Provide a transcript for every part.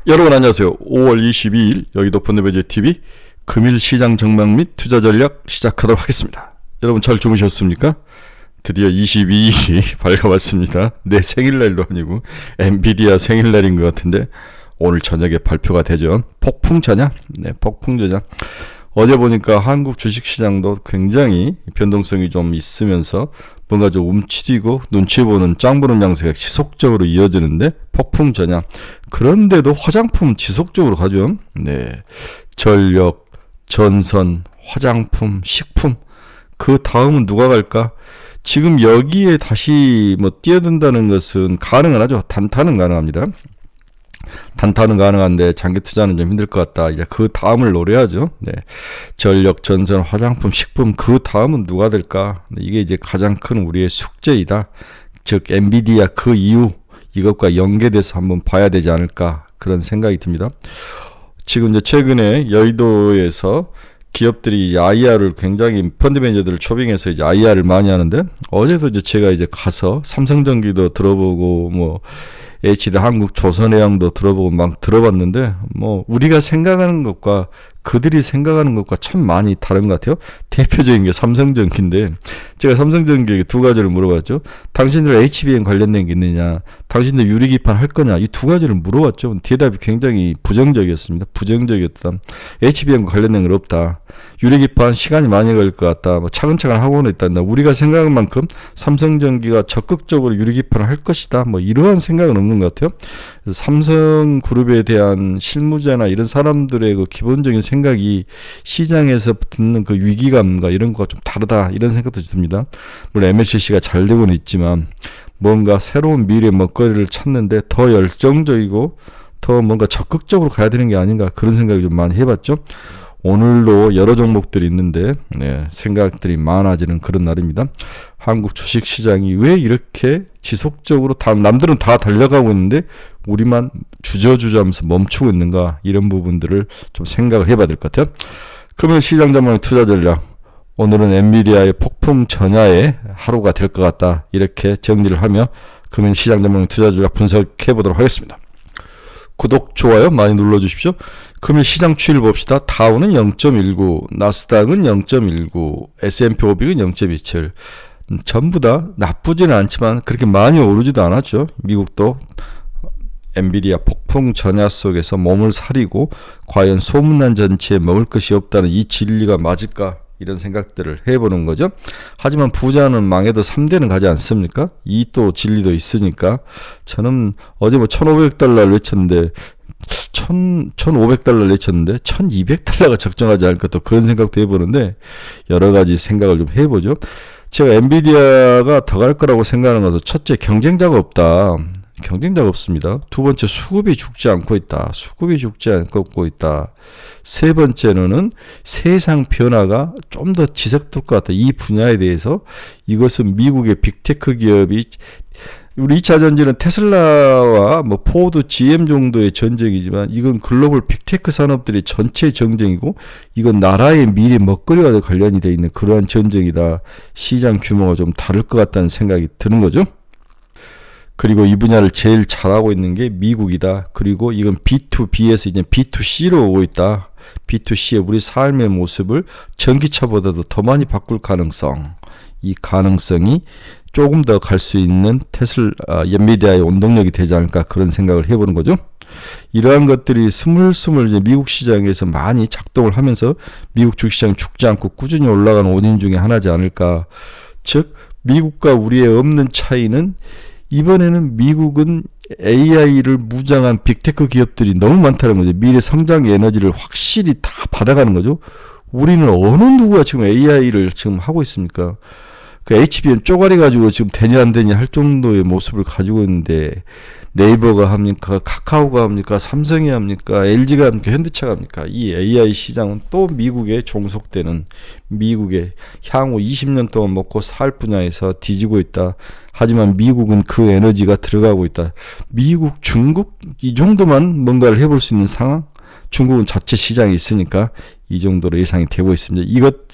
여러분 안녕하세요. 5월 22일 여의도 펀드매니저TV 금일 시장 전망 및 투자 전략 시작하도록 하겠습니다. 여러분 잘 주무셨습니까? 드디어 22일이 밝아왔습니다. 내 생일날도 아니고 엔비디아 생일날인 것 같은데 오늘 저녁에 발표가 되죠. 폭풍전야? 네, 폭풍전야. 어제 보니까 한국 주식시장도 굉장히 변동성이 좀 있으면서 뭔가 좀 움츠리고 눈치 보는 짱 보는 양세가 지속적으로 이어지는데 폭풍전야. 그런데도 화장품 지속적으로 가죠. 네, 전력, 전선, 화장품, 식품. 그 다음은 누가 갈까? 지금 여기에 다시 뛰어든다는 것은 가능은 하죠. 단타는 가능합니다. 단타는 가능한데 장기 투자는 좀 힘들 것 같다. 이제 그 다음을 노려야죠. 네. 전력, 전선, 화장품, 식품 그 다음은 누가 될까? 이게 이제 가장 큰 우리의 숙제이다. 즉 엔비디아 그 이후 이것과 연계돼서 한번 봐야 되지 않을까 그런 생각이 듭니다. 지금 이제 최근에 여의도에서 기업들이 IR을 굉장히 펀드 매니저들을 초빙해서 이제 IR을 많이 하는데 어제도 이제 제가 이제 가서 삼성전기도 들어보고 HD 한국 조선해양도 들어보고 막 들어봤는데 우리가 생각하는 것과 그들이 생각하는 것과 참 많이 다른 것 같아요. 대표적인 게 삼성전기인데 제가 삼성전기에게 두 가지를 물어봤죠. 당신들 HBM 관련된 게 있느냐, 당신들 유리기판 할 거냐, 이 두 가지를 물어봤죠. 대답이 굉장히 부정적이었습니다. 부정적이었다. HBM 관련된 건 없다. 유리기판 시간이 많이 걸릴 것 같다. 차근차근 하고는 있다. 우리가 생각한 만큼 삼성전기가 적극적으로 유리기판을 할 것이다. 이러한 생각은 없는 것 같아요. 그래서 삼성그룹에 대한 실무자나 이런 사람들의 그 기본적인 생각이 시장에서 듣는 그 위기감과 이런 거가 좀 다르다. 이런 생각도 듭니다. 물론 MLCC가 잘 되고는 있지만 뭔가 새로운 미래 먹거리를 찾는데 더 열정적이고 더 뭔가 적극적으로 가야 되는 게 아닌가 그런 생각을 좀 많이 해봤죠. 오늘도 여러 종목들이 있는데 생각들이 많아지는 그런 날입니다. 한국 주식시장이 왜 이렇게 지속적으로 남들은 다 달려가고 있는데 우리만 주저주저하면서 멈추고 있는가 이런 부분들을 좀 생각을 해봐야 될 것 같아요. 그러면 시장 전망의 투자 전략 오늘은 엔비디아의 폭풍 전야의 하루가 될 것 같다 이렇게 정리를 하며 그러면 시장 전망의 투자 전략 분석해 보도록 하겠습니다. 구독, 좋아요 많이 눌러주십시오. 금일 시장 추이를 봅시다. 다우는 0.19, 나스닥은 0.19, S&P 500은 0.27. 전부 다 나쁘지는 않지만 그렇게 많이 오르지도 않았죠. 미국도 엔비디아 폭풍 전야 속에서 몸을 사리고 과연 소문난 전체에 먹을 것이 없다는 이 진리가 맞을까? 이런 생각들을 해보는 거죠. 하지만 부자는 망해도 3대는 가지 않습니까? 이 또 진리도 있으니까 저는 어제 1,500달러를 외쳤는데 1,500달러를 외쳤는데 1,200달러가 적정하지 않을까 또 그런 생각도 해보는데 여러 가지 생각을 좀 해보죠. 제가 엔비디아가 더 갈 거라고 생각하는 것은 첫째 경쟁자가 없다. 경쟁자가 없습니다. 두 번째 수급이 죽지 않고 있다. 수급이 죽지 않고 있다. 세 번째로는 세상 변화가 좀 더 지속될 것 같다. 이 분야에 대해서 이것은 미국의 빅테크 기업이 우리 2차 전지는 테슬라와 포드, GM 정도의 전쟁이지만 이건 글로벌 빅테크 산업들이 전체 전쟁이고 이건 나라의 미래 먹거리와 관련이 되어 있는 그러한 전쟁이다. 시장 규모가 좀 다를 것 같다는 생각이 드는 거죠. 그리고 이 분야를 제일 잘하고 있는 게 미국이다. 그리고 이건 B2B에서 이제 B2C로 오고 있다. B2C의 우리 삶의 모습을 전기차보다도 더 많이 바꿀 가능성. 이 가능성이 조금 더 갈 수 있는 엔비디아의 원동력이 되지 않을까 그런 생각을 해보는 거죠. 이러한 것들이 스물스물 이제 미국 시장에서 많이 작동을 하면서 미국 주식시장이 죽지 않고 꾸준히 올라가는 원인 중에 하나지 않을까. 즉 미국과 우리의 없는 차이는 이번에는 미국은 AI를 무장한 빅테크 기업들이 너무 많다는 거죠. 미래 성장 에너지를 확실히 다 받아가는 거죠. 우리는 어느 누구가 지금 AI를 지금 하고 있습니까? 그 HBM 쪼가리 가지고 지금 되냐 안 되냐 할 정도의 모습을 가지고 있는데 네이버가 합니까? 카카오가 합니까? 삼성이 합니까? LG가 합니까? 현대차가 합니까? 이 AI 시장은 또 미국에 종속되는 미국의 향후 20년 동안 먹고 살 분야에서 뒤지고 있다. 하지만 미국은 그 에너지가 들어가고 있다. 미국, 중국 이 정도만 뭔가를 해볼 수 있는 상황? 중국은 자체 시장이 있으니까 이 정도로 예상이 되고 있습니다.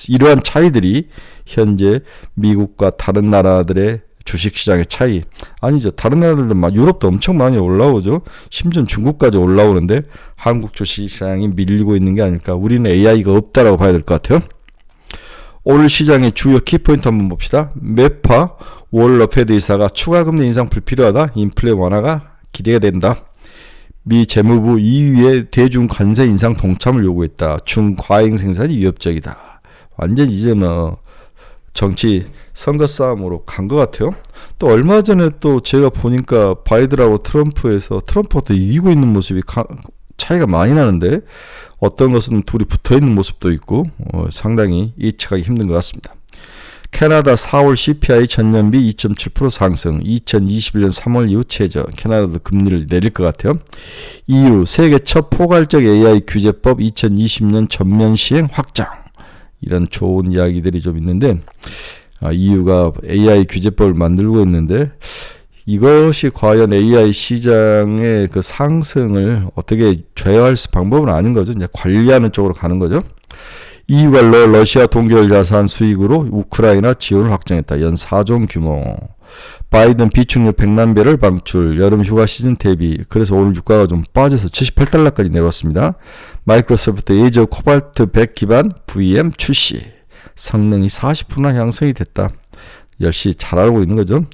이러한 차이들이 현재 미국과 다른 나라들의 주식시장의 차이. 아니죠. 다른 나라들도 막 유럽도 엄청 많이 올라오죠. 심지어 중국까지 올라오는데 한국 주식시장이 밀리고 있는 게 아닐까. 우리는 AI가 없다라고 봐야 될 것 같아요. 오늘 시장의 주요 키포인트 한번 봅시다. 매파 월러 페드 이사가 추가 금리 인상 불필요하다. 인플레 완화가 기대가 된다. 미 재무부 2위의 대중 관세 인상 동참을 요구했다. 중과잉 생산이 위협적이다. 완전 이제 뭐 정치 선거 싸움으로 간 것 같아요. 또 얼마 전에 또 제가 보니까 바이든하고 트럼프가 또 이기고 있는 모습이 차이가 많이 나는데 어떤 것은 둘이 붙어있는 모습도 있고 상당히 예측하기 힘든 것 같습니다. 캐나다 4월 CPI 전년비 2.7% 상승, 2021년 3월 이후 최저. 캐나다도 금리를 내릴 것 같아요. EU 세계 첫 포괄적 AI 규제법 2020년 전면 시행 확장. 이런 좋은 이야기들이 좀 있는데 EU가 AI 규제법을 만들고 있는데 이것이 과연 AI 시장의 그 상승을 어떻게 제어할 수 방법은 아닌 거죠. 이제 관리하는 쪽으로 가는 거죠. EU가 러시아 동결 자산 수익으로 우크라이나 지원을 확정했다. 연 4조 규모. 바이든 비축유 100만 배럴 방출. 여름 휴가 시즌 대비. 그래서 오늘 주가가 좀 빠져서 78달러까지 내려왔습니다. 마이크로소프트 예저 코발트 100 기반 VM 출시. 성능이 40%나 향상이 됐다. 역시 잘 알고 있는 거죠.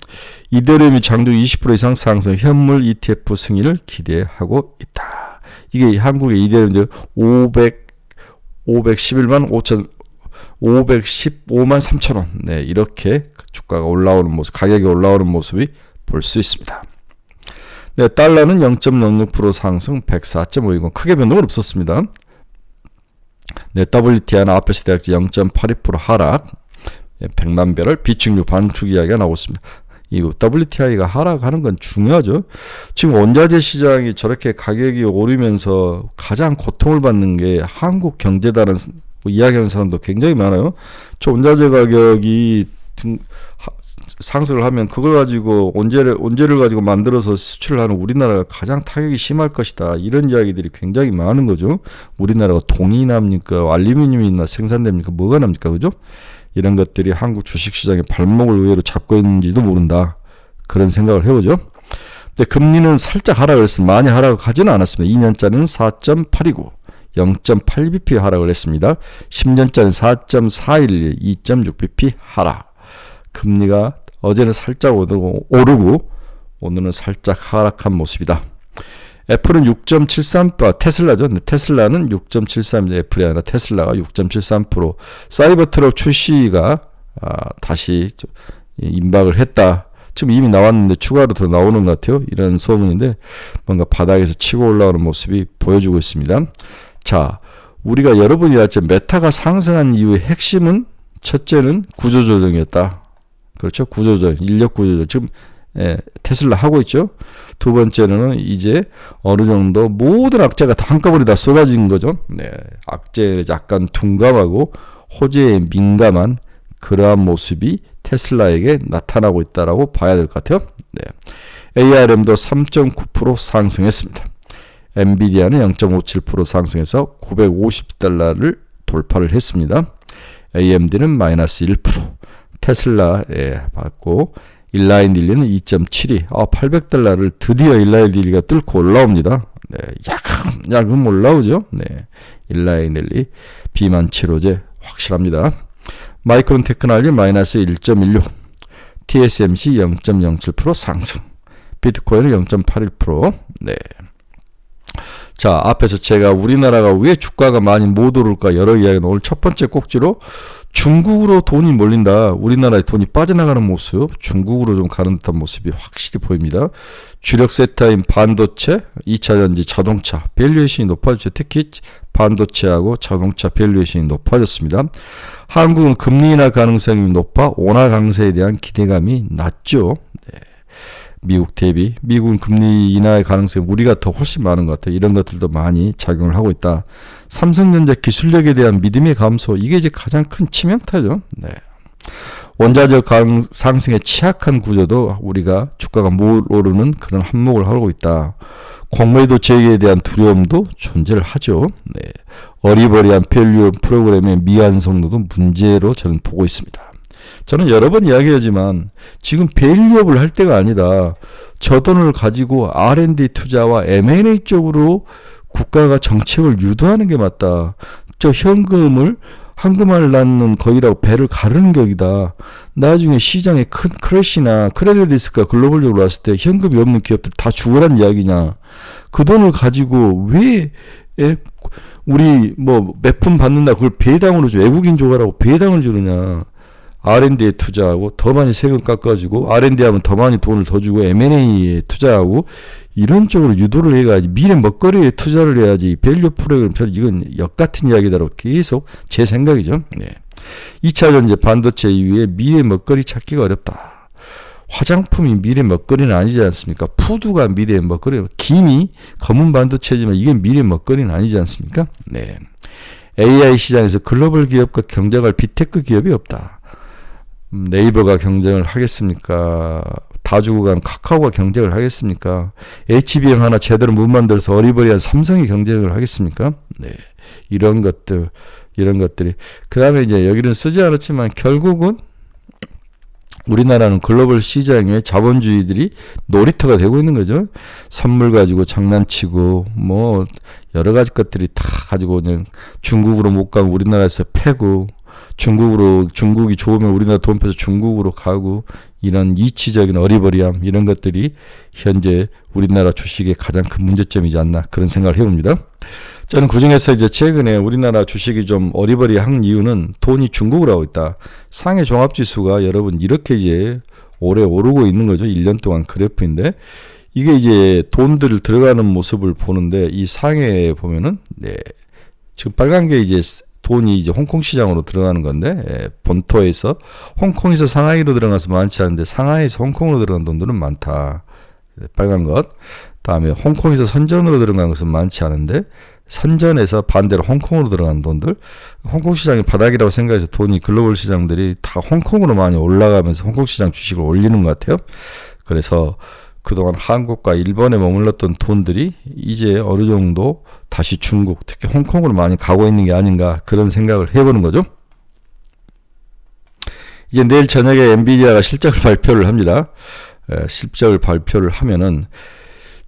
이더리움이 장중 20% 이상 상승, 현물 ETF 승인을 기대하고 있다. 이게 한국의 이더리움들 515만 3천 원. 네, 이렇게 주가가 올라오는 모습, 가격이 올라오는 모습이 볼 수 있습니다. 네, 달러는 0.06% 상승, 104.520. 크게 변동은 없었습니다. 네, WTI는 앞에서 대략 0.82% 하락. 100만 배럴 비축유 반축 이야기가 나오고 있습니다. 이 WTI가 하락하는 건 중요하죠. 지금 원자재 시장이 저렇게 가격이 오르면서 가장 고통을 받는 게 한국 경제다라는 이야기하는 사람도 굉장히 많아요. 저 원자재 가격이 상승을 하면 그걸 가지고 원재를 가지고 만들어서 수출을 하는 우리나라가 가장 타격이 심할 것이다. 이런 이야기들이 굉장히 많은 거죠. 우리나라가 동이 납니까? 알루미늄이나 생산됩니까? 뭐가 납니까? 그죠? 이런 것들이 한국 주식시장의 발목을 의외로 잡고 있는지도 모른다. 그런 생각을 해보죠. 근데 금리는 살짝 하락을 했습니다. 많이 하락하지는 않았습니다. 2년짜리는 4.829, 0.8bp 하락을 했습니다. 10년짜리는 4.411, 2.6bp 하락. 금리가 어제는 살짝 오르고 오늘은 살짝 하락한 모습이다. 애플은 6.73%, 테슬라죠. 테슬라는 6.73%, 애플이 아니라 테슬라가 6.73%. 사이버트럭 출시가 다시 임박을 했다. 지금 이미 나왔는데 추가로 더 나오는 것 같아요. 이런 소문인데 뭔가 바닥에서 치고 올라오는 모습이 보여주고 있습니다. 자, 우리가 여러분이 알죠. 메타가 상승한 이유의 핵심은 첫째는 구조조정이었다. 그렇죠. 구조조정, 인력 구조조정. 지금 테슬라 하고 있죠. 두 번째는 이제 어느 정도 모든 악재가 다 한꺼번에 다 쏟아진 거죠. 네, 악재에 약간 둔감하고 호재에 민감한 그러한 모습이 테슬라에게 나타나고 있다라고 봐야 될 것 같아요. 네, ARM도 3.9% 상승했습니다. 엔비디아는 0.57% 상승해서 950달러를 돌파를 했습니다. AMD는 마이너스 1%, 테슬라에 받고 일라인 딜리는 2.72. 800달러를 드디어 일라인 딜리가 뚫고 올라옵니다. 네, 야금 올라오죠. 네, 일라인 딜리 비만 치료제 확실합니다. 마이크론 테크놀로지 마이너스 1.16. TSMC 0.07% 상승. 비트코인은 0.81%. 네. 자, 앞에서 제가 우리나라가 왜 주가가 많이 못 오를까 여러 이야기는 오늘 첫 번째 꼭지로 중국으로 돈이 몰린다. 우리나라의 돈이 빠져나가는 모습, 중국으로 좀 가는 듯한 모습이 확실히 보입니다. 주력 섹터인 반도체, 2차전지, 자동차 밸류에이션이 높아졌죠. 특히 반도체하고 자동차 밸류에이션이 높아졌습니다. 한국은 금리 인하 가능성이 높아 원화 강세에 대한 기대감이 낮죠. 네. 미국 대비 미국은 금리 인하의 가능성이 우리가 더 훨씬 많은 것 같아요. 이런 것들도 많이 작용을 하고 있다. 삼성전자 기술력에 대한 믿음의 감소, 이게 이제 가장 큰 치명타죠. 네. 원자재 상승에 취약한 구조도 우리가 주가가 못 오르는 그런 한몫을 하고 있다. 공매도 재개에 대한 두려움도 존재를 하죠. 네. 어리버리한 밸류 프로그램의 미완성도도 문제로 저는 보고 있습니다. 저는 여러 번 이야기하지만 지금 밸류업을 할 때가 아니다. 저 돈을 가지고 R&D 투자와 M&A 쪽으로 국가가 정책을 유도하는 게 맞다. 저 현금을 황금알 낳는 거기라고 배를 가르는 격이다. 나중에 시장에 큰 크래시나 크레딧 리스크가 글로벌적으로 왔을 때 현금이 없는 기업들 다 죽으란 이야기냐. 그 돈을 가지고 왜 우리 뭐 몇 푼 받는다 그걸 배당으로 줘. 외국인 조가라고 배당을 주느냐. R&D에 투자하고 더 많이 세금 깎아주고 R&D 하면 더 많이 돈을 더 주고 M&A에 투자하고 이런 쪽으로 유도를 해가지고 미래 먹거리에 투자를 해야지. 밸류 프로그램 이건 역같은 이야기다라고 계속 제 생각이죠. 네. 2차 전지 반도체 이후에 미래 먹거리 찾기가 어렵다. 화장품이 미래 먹거리는 아니지 않습니까? 푸드가 미래 먹거리, 김이 검은 반도체지만 이게 미래 먹거리는 아니지 않습니까? 네. AI 시장에서 글로벌 기업과 경쟁할 빅테크 기업이 없다. 네이버가 경쟁을 하겠습니까? 다 주고 간 카카오가 경쟁을 하겠습니까? HBM 하나 제대로 못 만들어서 어리버리한 삼성이 경쟁을 하겠습니까? 네. 이런 것들이. 그 다음에 이제 여기는 쓰지 않았지만 결국은 우리나라는 글로벌 시장에 자본주의들이 놀이터가 되고 있는 거죠. 선물 가지고 장난치고 뭐 여러 가지 것들이 다 가지고 그냥 중국으로 못 가면 우리나라에서 패고 중국이 좋으면 우리나라 돈 빼서 중국으로 가고 이런 이치적인 어리버리함 이런 것들이 현재 우리나라 주식의 가장 큰 문제점이지 않나 그런 생각을 해봅니다. 저는 그중에서 이제 최근에 우리나라 주식이 좀 어리버리한 이유는 돈이 중국으로 하고 있다. 상해 종합지수가 여러분 이렇게 이제 오래 오르고 있는 거죠. 1년 동안 그래프인데 이게 이제 돈들 들어가는 모습을 보는데 이 상해에 보면은 네. 지금 빨간 게 이제 돈이 이제 홍콩 시장으로 들어가는 건데 본토에서 홍콩에서 상하이로 들어가서 많지 않은데 상하이에서 홍콩으로 들어간 돈들은 많다. 빨간 것. 다음에 홍콩에서 선전으로 들어간 것은 많지 않은데 선전에서 반대로 홍콩으로 들어간 돈들. 홍콩 시장이 바닥이라고 생각해서 돈이 글로벌 시장들이 다 홍콩으로 많이 올라가면서 홍콩 시장 주식을 올리는 것 같아요. 그래서 그동안 한국과 일본에 머물렀던 돈들이 이제 어느 정도 다시 중국, 특히 홍콩으로 많이 가고 있는 게 아닌가 그런 생각을 해보는 거죠. 이제 내일 저녁에 엔비디아가 실적을 발표를 합니다. 실적을 발표를 하면은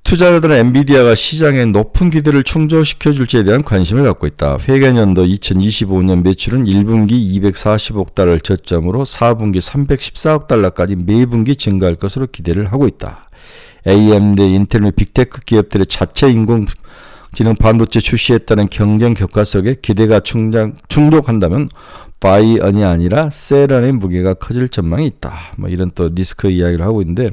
투자자들은 엔비디아가 시장에 높은 기대를 충족시켜줄지에 대한 관심을 갖고 있다. 회계연도 2025년 매출은 1분기 240억 달러를 저점으로 4분기 314억 달러까지 매분기 증가할 것으로 기대를 하고 있다. AMD, 인텔 및 빅테크 기업들의 자체 인공지능 반도체 출시에 따른 경쟁 격화 속에 기대가 충족한다면 바이언이 아니라 셀런의 무게가 커질 전망이 있다. 뭐 이런 또 리스크 이야기를 하고 있는데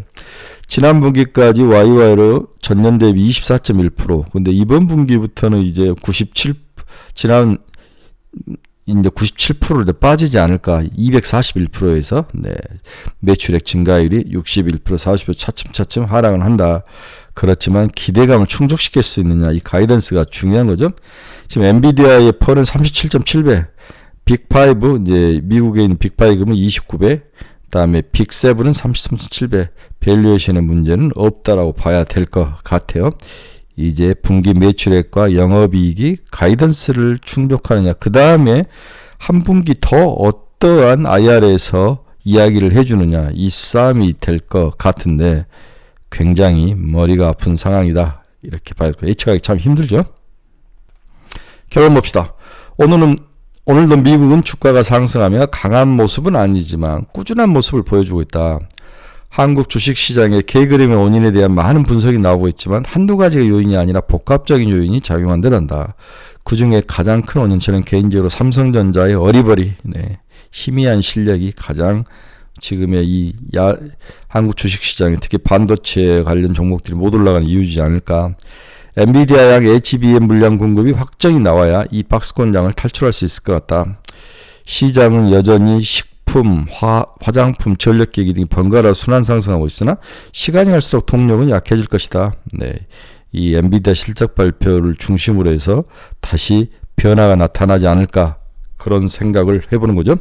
지난 분기까지 YY로 전년 대비 24.1%. 근데 이번 분기부터는 이제 97%로 빠지지 않을까. 241%에서 네. 매출액 증가율이 61%, 40% 차츰차츰 하락을 한다. 그렇지만 기대감을 충족시킬 수 있느냐. 이 가이던스가 중요한 거죠. 지금 엔비디아의 펄은 37.7배. 빅5 이제 미국에 있는 빅5는 29배. 그다음에 빅7은 33.7배. 밸류에이션의 문제는 없다라고 봐야 될 것 같아요. 이제 분기 매출액과 영업이익이 가이던스를 충족하느냐. 그 다음에 한 분기 더 어떠한 IR에서 이야기를 해주느냐. 이 싸움이 될 것 같은데 굉장히 머리가 아픈 상황이다. 이렇게 봐야 될 거예요. 예측하기 참 힘들죠. 결론 봅시다. 오늘도 미국은 주가가 상승하며 강한 모습은 아니지만 꾸준한 모습을 보여주고 있다. 한국 주식시장의 개그램의 원인에 대한 많은 분석이 나오고 있지만 한두 가지가 요인이 아니라 복합적인 요인이 작용한 듯한다. 그 중에 가장 큰 원인 저는 개인적으로 삼성전자의 어리버리 희미한 실력이 가장 지금의 한국 주식시장에 특히 반도체 관련 종목들이 못 올라가는 이유지 않을까. 엔비디아 양 HBM 물량 공급이 확정이 나와야 이 박스권장을 탈출할 수 있을 것 같다. 시장은 여전히 식품, 화장품, 전력기기 등이 번갈아 순환 상승하고 있으나 시간이 갈수록 동력은 약해질 것이다. 네, 이 엔비디아 실적 발표를 중심으로 해서 다시 변화가 나타나지 않을까 그런 생각을 해보는 거죠.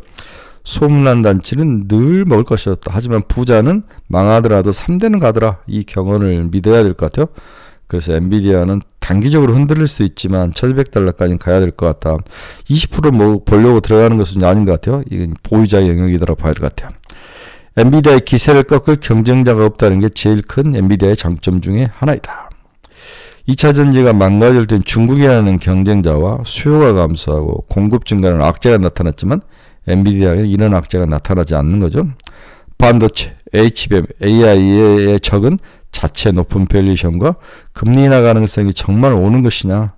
소문난 단체는 늘 먹을 것이었다. 하지만 부자는 망하더라도 3대는 가더라. 이 경언을 믿어야 될 것 같아요. 그래서 엔비디아는 단기적으로 흔들릴 수 있지만 1200달러까지는 가야 될 것 같다. 20% 보려고 들어가는 것은 아닌 것 같아요. 이건 보유자의 영역이라고 봐야 될 것 같아요. 엔비디아의 기세를 꺾을 경쟁자가 없다는 게 제일 큰 엔비디아의 장점 중에 하나이다. 2차 전지가 망가질 땐 중국이라는 경쟁자와 수요가 감소하고 공급 증가는 악재가 나타났지만 엔비디아에는 이런 악재가 나타나지 않는 거죠. 반도체, HBM, AI의 적은 자체 높은 밸류에이션과 금리 인하 가능성이 정말 오는 것이냐,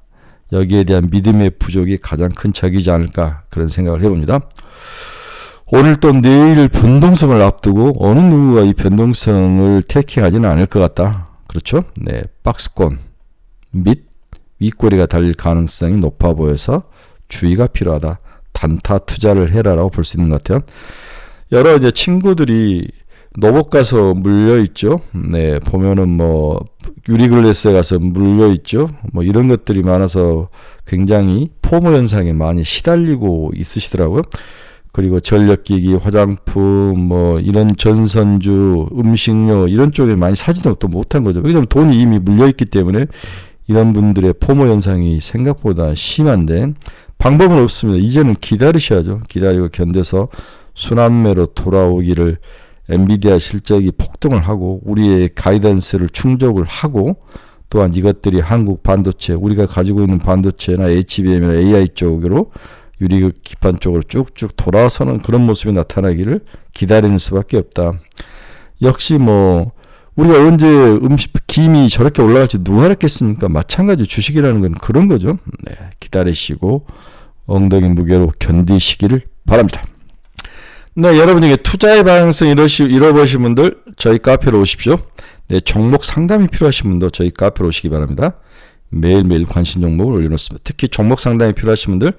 여기에 대한 믿음의 부족이 가장 큰 적이지 않을까, 그런 생각을 해봅니다. 오늘 또 내일 변동성을 앞두고 어느 누구가 이 변동성을 태킹하지는 않을 것 같다. 그렇죠? 네, 박스권 및 윗꼬리가 달릴 가능성이 높아 보여서 주의가 필요하다. 단타 투자를 해라라고 볼 수 있는 것 같아요. 여러 이제 친구들이 노복 가서 물려 있죠. 네, 보면은 뭐 유리글래스에 가서 물려 있죠. 뭐 이런 것들이 많아서 굉장히 포모 현상에 많이 시달리고 있으시더라고요. 그리고 전력기기, 화장품, 뭐 이런 전선주, 음식료 이런 쪽에 많이 사지도 또 못한 거죠. 왜냐하면 돈이 이미 물려 있기 때문에 이런 분들의 포모 현상이 생각보다 심한데 방법은 없습니다. 이제는 기다리셔야죠. 기다리고 견뎌서 순환매로 돌아오기를, 엔비디아 실적이 폭등을 하고 우리의 가이던스를 충족을 하고, 또한 이것들이 한국 반도체, 우리가 가지고 있는 반도체나 HBM이나 AI 쪽으로 유리기판 쪽으로 쭉쭉 돌아서는 그런 모습이 나타나기를 기다리는 수밖에 없다. 역시 뭐 우리가 언제 김이 저렇게 올라갈지 누가 알았겠습니까? 마찬가지 주식이라는 건 그런 거죠. 네, 기다리시고 엉덩이 무게로 견디시기를 바랍니다. 네, 여러분 중에 투자의 방향성 잃어버리신 분들 저희 카페로 오십시오. 네, 종목 상담이 필요하신 분도 저희 카페로 오시기 바랍니다. 매일매일 관심 종목을 올려놓습니다. 특히 종목 상담이 필요하신 분들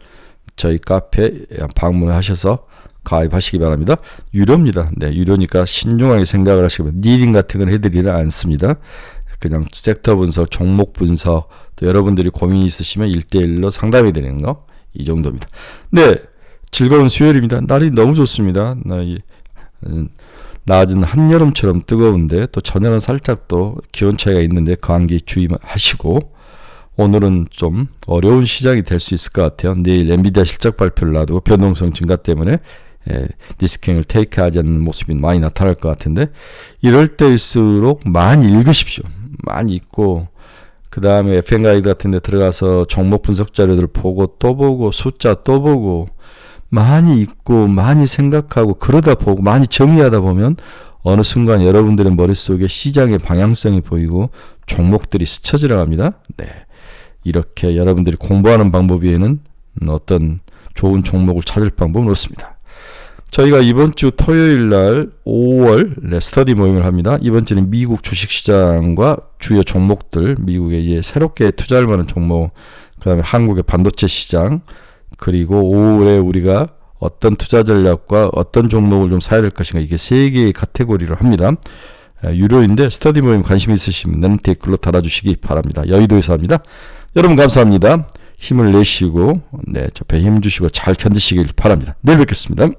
저희 카페 방문하셔서 가입하시기 바랍니다. 유료입니다. 네, 유료니까 신중하게 생각을 하시면 리딩 같은 건 해드리지 않습니다. 그냥 섹터 분석, 종목 분석, 또 여러분들이 고민이 있으시면 1대1로 상담해 드리는 거, 이 정도입니다. 네, 즐거운 수요일입니다. 날이 너무 좋습니다. 낮은 한여름처럼 뜨거운데 또 저녁은 살짝 또 기온 차이가 있는데 감기 주의하시고, 오늘은 좀 어려운 시장이 될 수 있을 것 같아요. 내일 엔비디아 실적 발표를 놔두고 변동성 증가 때문에 디스킹을 테이크하지 않는 모습이 많이 나타날 것 같은데, 이럴 때일수록 많이 읽으십시오. 많이 읽고 그 다음에 FM 가이드 같은 데 들어가서 종목 분석 자료들 보고 또 보고 숫자 또 보고 많이 읽고 많이 생각하고 그러다 보고 많이 정리하다 보면 어느 순간 여러분들의 머릿속에 시장의 방향성이 보이고 종목들이 스쳐 지나갑니다. 네, 이렇게 여러분들이 공부하는 방법 외에는 어떤 좋은 종목을 찾을 방법은 없습니다. 저희가 이번 주 토요일 날 5월 스터디 모임을 합니다. 이번 주는 미국 주식시장과 주요 종목들, 미국에 이제 새롭게 투자할 만한 종목, 그 다음에 한국의 반도체 시장, 그리고 5월에 우리가 어떤 투자 전략과 어떤 종목을 좀 사야 될 것인가, 이게 3개의 카테고리를 합니다. 유료인데 스터디 모임 관심 있으시면 댓글로 달아주시기 바랍니다. 여의도에서 합니다. 여러분 감사합니다. 힘을 내시고 저 배 힘 주시고 잘 견디시길 바랍니다. 내일 뵙겠습니다.